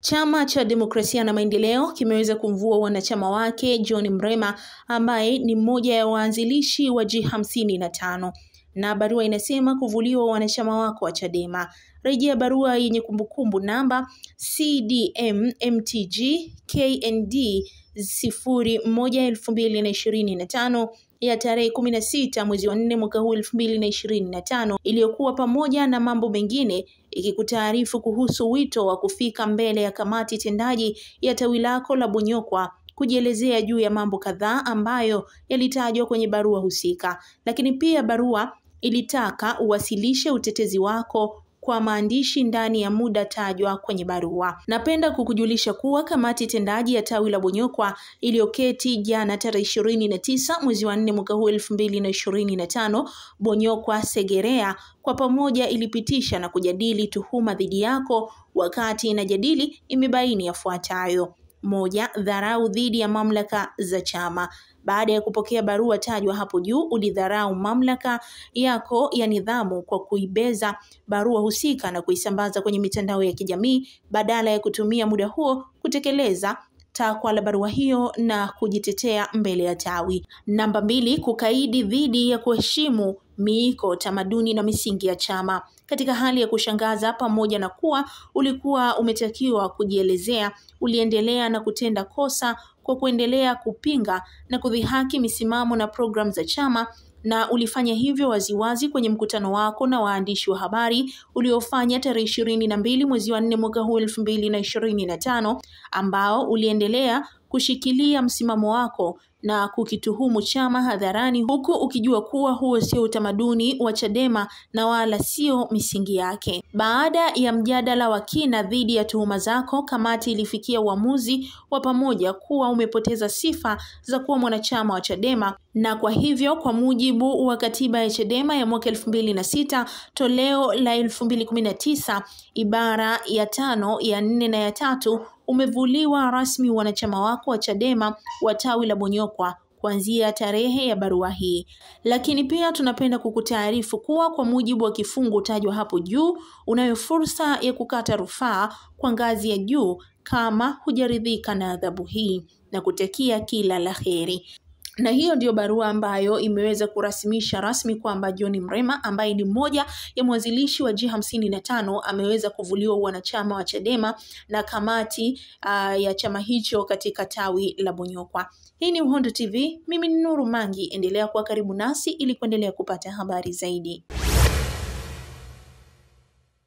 Chama cha Demokrasia na Maendeleo kimeweza kumvua wanachama wake John Mrema ambaye ni mmoja ya waanzilishi wa G55. Na barua inasema kuvuliwa wanachama wako wa Chadema. Rejea barua yenye kumbukumbu namba CDM-MTG KND 01/2025 ya tarehe 16 mwezi wa 4 mwaka huu 2025 iliyokuwa pamoja na mambo mengine ikikutaarifu kuhusu wito wa kufika mbele ya kamati tendaji ya tawi lako la Bonyokwa kujielezea juu ya mambo kadhaa ambayo yalitajwa kwenye barua husika. Lakini pia barua ilitaka uwasilishe utetezi wako kwa maandishi ndani ya muda tajwa kwenye barua. Napenda kukujulisha kuwa kamati tendaji ya tawi la Bonyokwa iliyoketi jana tarehe 29 mwezi wa 4 mwaka huu 2025 Bonyokwa Segerea kwa pamoja ilipitisha na kujadili tuhuma dhidi yako. Wakati inajadili imebaini yafuatayo: 1. Dharau dhidi ya mamlaka za chama. Baada ya kupokea barua tajwa hapo juu, ulidharau mamlaka yako ya nidhamu kwa kuibeza barua husika na kuisambaza kwenye mitandao ya kijamii badala ya kutumia muda huo kutekeleza takwa la barua hiyo na kujitetea mbele ya tawi. Namba 2, kukaidi dhidi ya kuheshimu miiko, tamaduni na misingi ya chama. Katika hali ya kushangaza, pamoja na kuwa ulikuwa umetakiwa kujielezea, uliendelea na kutenda kosa kwa kuendelea kupinga na kudhihaki misimamo na program za chama, na ulifanya hivyo waziwazi kwenye mkutano wako na waandishi wa habari uliofanya tarehe 22 mwezi wa 4 mwaka huu 2025, ambao uliendelea kushikilia msimamo wako na kukituhumu chama hadharani, huku ukijua kuwa huo sio utamaduni wa Chadema na wala sio misingi yake. Baada ya mjadala wa kina dhidi ya tuhuma zako, kamati ilifikia uamuzi wa pamoja kuwa umepoteza sifa za kuwa mwanachama wa Chadema, na kwa hivyo kwa mujibu wa katiba ya Chadema ya mwaka 2006 toleo la 2019 ibara ya 5, ya 4 na ya 3 umevuliwa rasmi wanachama wako wa Chadema wa tawi la Bonyokwa kuanzia tarehe ya barua hii. Lakini pia tunapenda kukutaarifu kuwa kwa mujibu wa kifungu tajwa hapo juu, unayo fursa ya kukata rufaa kwa ngazi ya juu kama hujaridhika na adhabu hii, na kutakia kila la heri. Na hiyo ndio barua ambayo imeweza kurasimisha rasmi kwamba John Mrema ambaye ni mmoja ya mwanzilishi wa G55 ameweza kuvuliwa wanachama wa Chadema na kamati ya chama hicho katika tawi la Bonyokwa. Hii ni Uhondo TV, mimi ni Nuru Mangi, endelea kuwa karibu nasi ili kuendelea kupata habari zaidi.